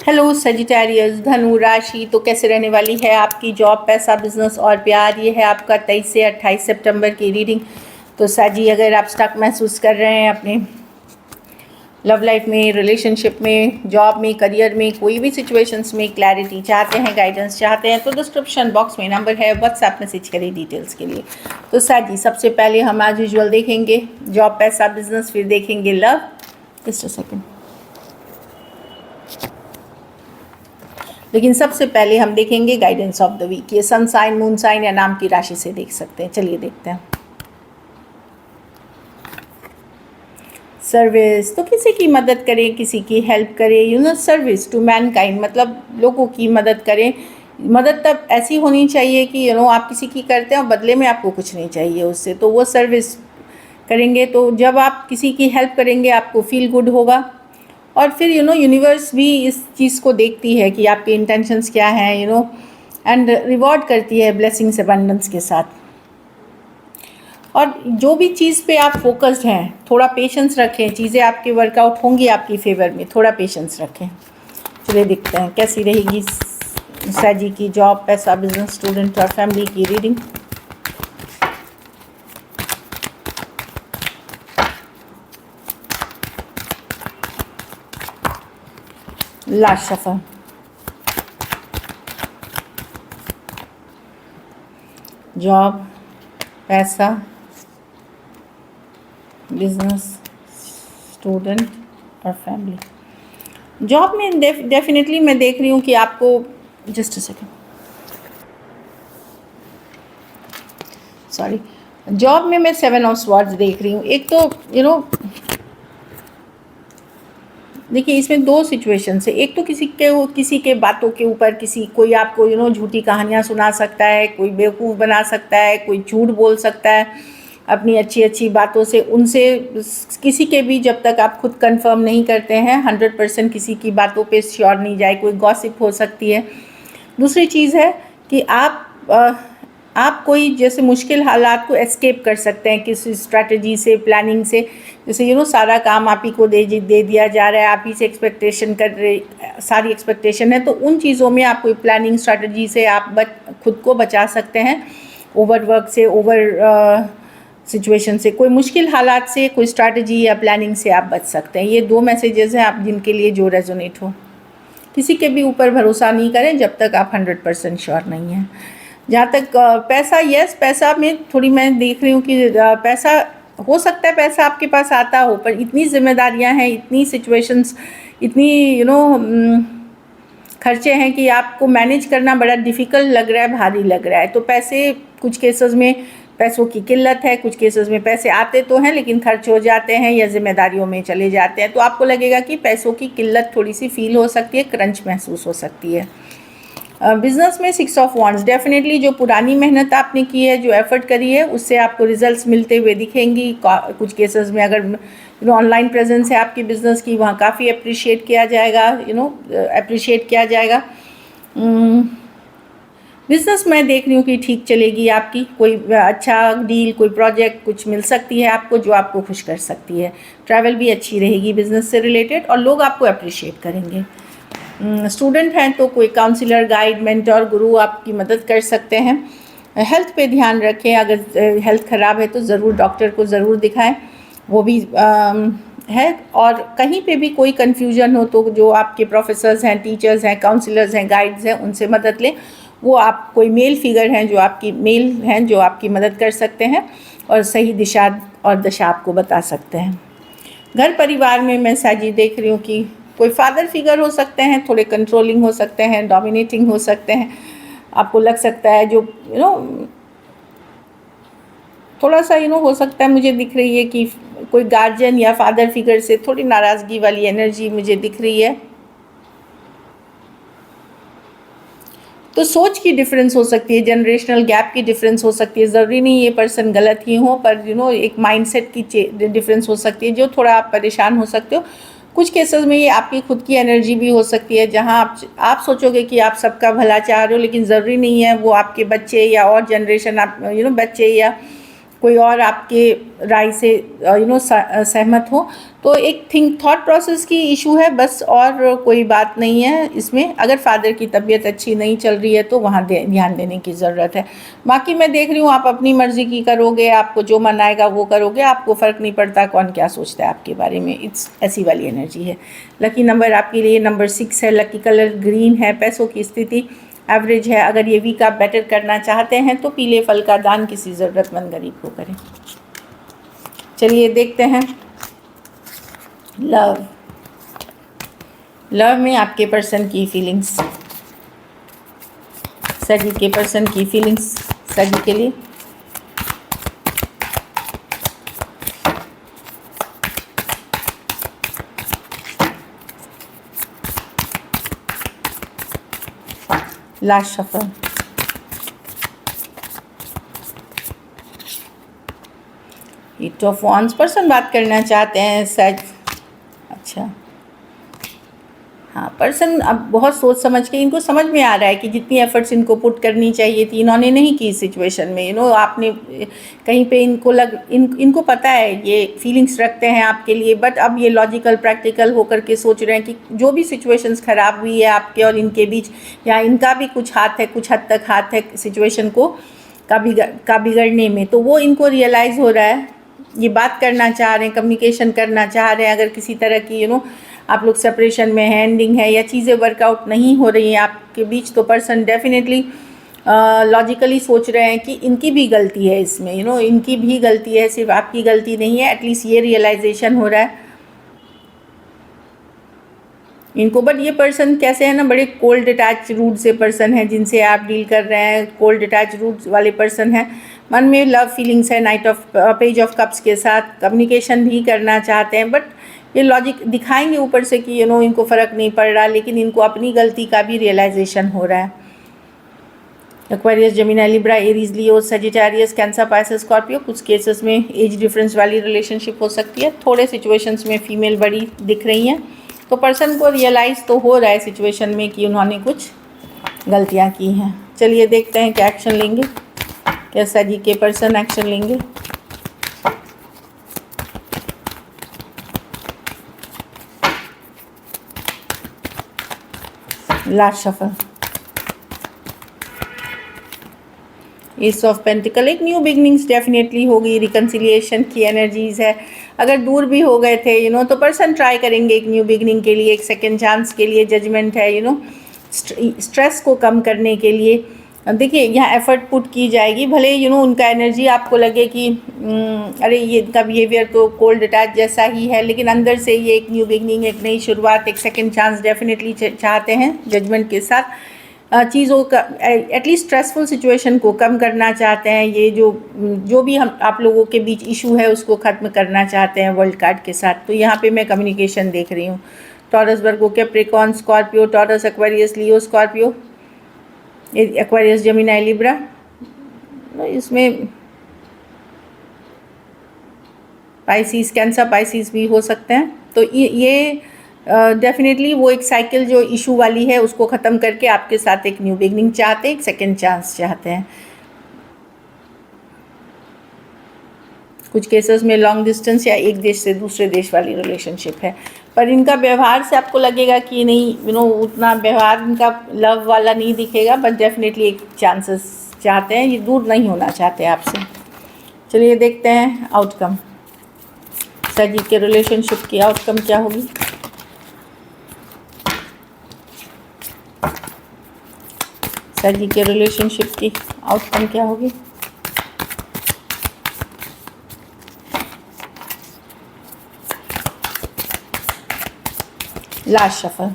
Hello Sagittarius, धनु राशि तो कैसे रहने वाली है आपकी जॉब, पैसा, बिजनेस और प्यार। ये है आपका 23 से 28 सितंबर की रीडिंग। तो साजी, अगर आप स्टक महसूस कर रहे हैं अपने लव लाइफ में, रिलेशनशिप में, जॉब में, करियर में, कोई भी सिचुएशंस में क्लैरिटी चाहते हैं, गाइडेंस चाहते हैं, तो डिस्क्रिप्शन बॉक्स में नंबर है, व्हाट्सएप मैसेज करें डिटेल्स के लिए। तो साजी, सबसे पहले हम आज यूजुअल देखेंगे जॉब, पैसा, बिजनेस, फिर देखेंगे लव। Just a second. लेकिन सबसे पहले हम देखेंगे गाइडेंस ऑफ द वीक। ये सन साइन, मून साइन या नाम की राशि से देख सकते हैं। चलिए देखते हैं। सर्विस, तो किसी की मदद करें, किसी की हेल्प करें, सर्विस टू मैनकाइंड, मतलब लोगों की मदद करें। मदद तब ऐसी होनी चाहिए कि आप किसी की करते हैं और बदले में आपको कुछ नहीं चाहिए उससे, तो वो सर्विस करेंगे। तो जब आप किसी की हेल्प करेंगे आपको फील गुड होगा। और फिर यूनिवर्स भी इस चीज़ को देखती है कि आपके इंटेंशंस क्या हैं, एंड रिवॉर्ड करती है ब्लेसिंग्स, अबंडेंस के साथ। और जो भी चीज़ पे आप फोकस्ड हैं, थोड़ा पेशेंस रखें, चीज़ें आपके वर्कआउट होंगी आपकी फेवर में, थोड़ा पेशेंस रखें। चलिए देखते हैं कैसी रहेगी साजी की जॉब, पैसा, बिजनेस, स्टूडेंट और फैमिली की रीडिंग। Last shuffle. जॉब, पैसा, बिजनेस, स्टूडेंट और फैमिली। जॉब में डेफिनेटली मैं देख रही हूँ कि आपको, just a second, sorry, job में मैं 7 ऑफ स्वॉर्ड्स देख रही हूँ। एक तो देखिए, इसमें दो सिचुएशन है। एक तो किसी के बातों के ऊपर कोई आपको झूठी कहानियाँ सुना सकता है, कोई बेवकूफ़ बना सकता है, कोई झूठ बोल सकता है अपनी अच्छी अच्छी बातों से। उनसे किसी के भी, जब तक आप खुद कंफर्म नहीं करते हैं 100% किसी की बातों पे श्योर नहीं जाए, कोई गॉसिप हो सकती है। दूसरी चीज़ है कि आप कोई जैसे मुश्किल हालात को एस्केप कर सकते हैं किसी स्ट्रैटेजी से, प्लानिंग से। जैसे सारा काम आप ही को दे दिया जा रहा है, आप ही से एक्सपेक्टेशन कर रहे, सारी एक्सपेक्टेशन है, तो उन चीज़ों में आप कोई प्लानिंग स्ट्रैटेजी से आप खुद को बचा सकते हैं, ओवर वर्क से, ओवर सिचुएशन से, कोई मुश्किल हालात से, कोई स्ट्रैटेजी या प्लानिंग से आप बच सकते हैं। ये 2 मैसेजेस हैं आप जिनके लिए जो रेजोनेट हो। किसी के भी ऊपर भरोसा नहीं करें जब तक आप 100% श्योर नहीं हैं। जहाँ तक पैसा, यस, पैसा में थोड़ी मैं देख रही हूँ कि पैसा हो सकता है, पैसा आपके पास आता हो, पर इतनी जिम्मेदारियाँ हैं, इतनी सिचुएशंस, इतनी खर्चे हैं कि आपको मैनेज करना बड़ा डिफ़िकल्ट लग रहा है, भारी लग रहा है। तो पैसे, कुछ केसेस में पैसों की किल्लत है, कुछ केसेस में पैसे आते तो हैं लेकिन खर्च हो जाते हैं या जिम्मेदारियों में चले जाते हैं। तो आपको लगेगा कि पैसों की किल्लत थोड़ी सी फील हो सकती है, क्रंच महसूस हो सकती है। बिज़नेस में 6 ऑफ वॉन्ड्स, डेफिनेटली जो पुरानी मेहनत आपने की है, जो एफर्ट करी है, उससे आपको रिजल्ट्स मिलते हुए दिखेंगी। कुछ केसेस में अगर ऑनलाइन प्रेजेंस है आपकी बिज़नेस की, वहाँ काफ़ी अप्रिशिएट किया जाएगा, अप्रिशिएट किया जाएगा। बिज़नेस मैं देख रही हूँ कि ठीक चलेगी आपकी, कोई अच्छा डील, कोई प्रोजेक्ट कुछ मिल सकती है आपको जो आपको खुश कर सकती है। ट्रैवल भी अच्छी रहेगी बिज़नेस से रिलेटेड, और लोग आपको अप्रिशिएट करेंगे। स्टूडेंट हैं तो कोई काउंसलर, गाइड, मेंटर, गुरु आपकी मदद कर सकते हैं। हेल्थ पे ध्यान रखें, अगर हेल्थ ख़राब है तो ज़रूर डॉक्टर को ज़रूर दिखाएं, वो भी है। और कहीं पे भी कोई कन्फ्यूजन हो तो जो आपके प्रोफेसर्स हैं, टीचर्स हैं, काउंसलर्स हैं, गाइड्स हैं, उनसे मदद लें। वो आप कोई मेल फिगर हैं जो आपकी मदद कर सकते हैं और सही दिशा और दशा आपको बता सकते हैं। घर परिवार में मैं साजी देख रही हूँ कि कोई फादर फिगर हो सकते हैं, थोड़े कंट्रोलिंग हो सकते हैं, डोमिनेटिंग हो सकते हैं। आपको लग सकता है जो थोड़ा सा हो सकता है, मुझे दिख रही है कि कोई गार्जियन या फादर फिगर से थोड़ी नाराज़गी वाली एनर्जी मुझे दिख रही है। तो सोच की डिफरेंस हो सकती है, जनरेशनल गैप की डिफरेंस हो सकती है। ज़रूरी नहीं ये पर्सन गलत ही हो, पर एक माइंडसेट की डिफरेंस हो सकती है जो थोड़ा आप परेशान हो सकते हो। कुछ केसेस में ये आपकी खुद की एनर्जी भी हो सकती है, जहाँ आप सोचोगे कि आप सबका भला चाह रहे हो, लेकिन ज़रूरी नहीं है। वो आपके बच्चे या और जनरेशन, आप बच्चे या कोई और आपके राय से सहमत हो। तो एक थॉट प्रोसेस की इशू है बस, और कोई बात नहीं है इसमें। अगर फादर की तबीयत अच्छी नहीं चल रही है तो वहाँ ध्यान देने की ज़रूरत है। बाकी मैं देख रही हूँ आप अपनी मर्ज़ी की करोगे, आपको जो मन आएगा वो करोगे, आपको फ़र्क नहीं पड़ता कौन क्या सोचता है आपके बारे में। इट्स ऐसी वाली एनर्जी है। लकी नंबर आपके लिए नंबर 6 है। लकी कलर ग्रीन है। पैसों की स्थिति एवरेज है। अगर ये वीक आप बेटर करना चाहते हैं तो पीले फल का दान किसी ज़रूरतमंद गरीब को करें। चलिए देखते हैं लव में आपके पर्सन की फीलिंग्स, सजी के पर्सन की फीलिंग्स सजी के लिए। Last shuffle. Eight of wands, person बात करना चाहते हैं सच। अच्छा, हाँ, पर्सन अब बहुत सोच समझ के, इनको समझ में आ रहा है कि जितनी एफर्ट्स इनको पुट करनी चाहिए थी इन्होंने नहीं की इस सिचुएशन में। आपने कहीं पे इनको पता है, ये फीलिंग्स रखते हैं आपके लिए, बट अब ये लॉजिकल प्रैक्टिकल होकर के सोच रहे हैं कि जो भी सिचुएशंस ख़राब हुई है आपके और इनके बीच, या इनका भी कुछ हाथ है, कुछ हद तक हाथ है सिचुएशन को का बिगड़ने में, तो वो इनको रियलाइज़ हो रहा है। ये बात करना चाह रहे हैं, कम्युनिकेशन करना चाह रहे हैं। अगर किसी तरह की आप लोग सेपरेशन में है, एंडिंग है, या चीज़ें वर्कआउट नहीं हो रही हैं आपके बीच, तो पर्सन डेफिनेटली लॉजिकली सोच रहे हैं कि इनकी भी गलती है इसमें, इनकी भी गलती है, सिर्फ आपकी गलती नहीं है। एटलीस्ट ये रियलाइजेशन हो रहा है इनको। बट ये पर्सन कैसे है ना, बड़े कोल्ड अटैच रूड से पर्सन है जिनसे आप डील कर रहे हैं। कोल्ड अटैच रूड वाले पर्सन हैं। मन में लव फीलिंग्स है night of page of cups के साथ। कम्युनिकेशन भी करना चाहते हैं, बट ये लॉजिक दिखाएंगे ऊपर से कि इनको फ़र्क नहीं पड़ रहा, लेकिन इनको अपनी गलती का भी रियलाइजेशन हो रहा है। एक्वेरियस, जेमिनी, लिब्रा, एरीज, लियो, सजिटेरियस, कैंसर, पाइसेस, स्कॉर्पियो। कुछ केसेस में एज डिफरेंस वाली रिलेशनशिप हो सकती है। थोड़े सिचुएशंस में फीमेल बड़ी दिख रही हैं। तो पर्सन को रियलाइज़ तो हो रहा है सिचुएशन में कि उन्होंने कुछ गलतियाँ की हैं। चलिए देखते हैं क्या एक्शन लेंगे, कैसा जी के पर्सन एक्शन लेंगे। Last shuffle, S of pentacle. एक न्यू बिगनिंग्स डेफिनेटली होगी। रिकन्सिलिएशन की एनर्जीज है। अगर दूर भी हो गए थे तो पर्सन ट्राई करेंगे एक न्यू बिगनिंग के लिए, एक सेकेंड चांस के लिए। जजमेंट है स्ट्रेस को कम करने के लिए। देखिए यहाँ एफर्ट पुट की जाएगी, भले उनका एनर्जी आपको लगे कि अरे ये इनका बिहेवियर तो कोल्ड अटैच जैसा ही है, लेकिन अंदर से ये एक न्यू बिगनिंग, एक नई शुरुआत, एक सेकंड चांस डेफिनेटली चाहते हैं। जजमेंट के साथ चीज़ों का, एटलीस्ट स्ट्रेसफुल सिचुएशन को कम करना चाहते हैं। ये जो भी आप लोगों के बीच इशू है उसको ख़त्म करना चाहते हैं वर्ल्ड कार्ड के साथ। तो यहाँ पे मैं कम्युनिकेशन देख रही हूँ। टॉरस, वर्गो, कैप्रिकॉर्न, स्कॉर्पियो, टॉरस, एक्वेरियस, लियो, स्कॉर्पियो, एक्वेरियस, जेमिनी, लिब्रा। इसमें पाइसिस, कैंसर, पाइसिस भी हो सकते हैं। तो ये डेफिनेटली वो एक साइकिल जो इशू वाली है उसको ख़त्म करके आपके साथ एक न्यू बिगनिंग चाहते हैं, एक सेकेंड चांस चाहते हैं। कुछ केसेस में लॉन्ग डिस्टेंस या एक देश से दूसरे देश वाली रिलेशनशिप है, पर इनका व्यवहार से आपको लगेगा कि नहीं उतना व्यवहार इनका लव वाला नहीं दिखेगा, बट डेफिनेटली एक चांसेस चाहते हैं। ये दूर नहीं होना चाहते आपसे। चलिए देखते हैं आउटकम, सजी के रिलेशनशिप की आउटकम क्या होगी। सजी के रिलेशनशिप की आउटकम क्या होगी। लास्ट शफल,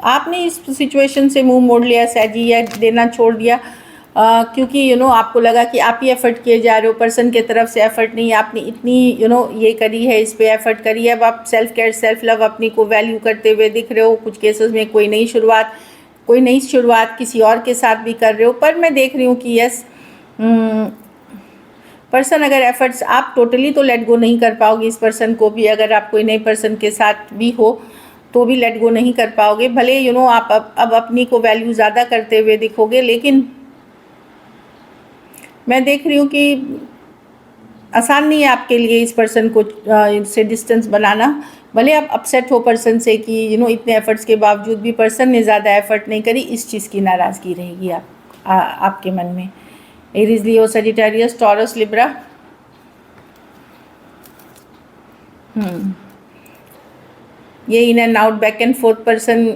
आपने इस सिचुएशन से मुंह मोड़ लिया सैजी, या देना छोड़ दिया क्योंकि आपको लगा कि आप ही एफर्ट किए जा रहे हो, पर्सन के तरफ से एफर्ट नहीं। आपने इतनी ये करी है, इस पे एफर्ट करी है। अब आप सेल्फ केयर, सेल्फ लव, अपनी को वैल्यू करते हुए दिख रहे हो। कुछ केसेस में कोई नई शुरुआत किसी और के साथ भी कर रहे हो। पर मैं देख रही हूँ कि यस, पर्सन अगर एफर्ट्स, आप टोटली तो लेट गो नहीं कर पाओगे इस पर्सन को भी, अगर आप कोई नए पर्सन के साथ भी हो तो भी लेट गो नहीं कर पाओगे। भले आप अब अपनी को वैल्यू ज़्यादा करते हुए दिखोगे, लेकिन मैं देख रही हूँ कि आसान नहीं है आपके लिए इस पर्सन को से डिस्टेंस बनाना। भले आप अपसेट हो पर्सन से कि इतने एफर्ट्स के बावजूद भी पर्सन ने ज़्यादा एफर्ट नहीं करी, इस चीज़ की नाराज़गी रहेगी आपके मन में। एरीज, लियो, सजिटेरियस, टॉरस, लिब्रा। ये in and out, back and fourth person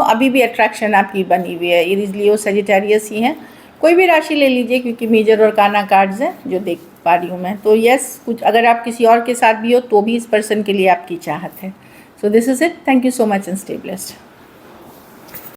अभी भी अट्रैक्शन आपकी बनी हुई है। एरीज, लियो, सजिटेरियस ही है। कोई भी राशि ले लीजिए क्योंकि मेजर और काना कार्ड्स हैं जो देख पा रही हूँ मैं। तो यस, कुछ अगर आप किसी और के साथ भी हो तो भी इस पर्सन के लिए आपकी चाहत है। So this is it. Thank you so much and stay blessed.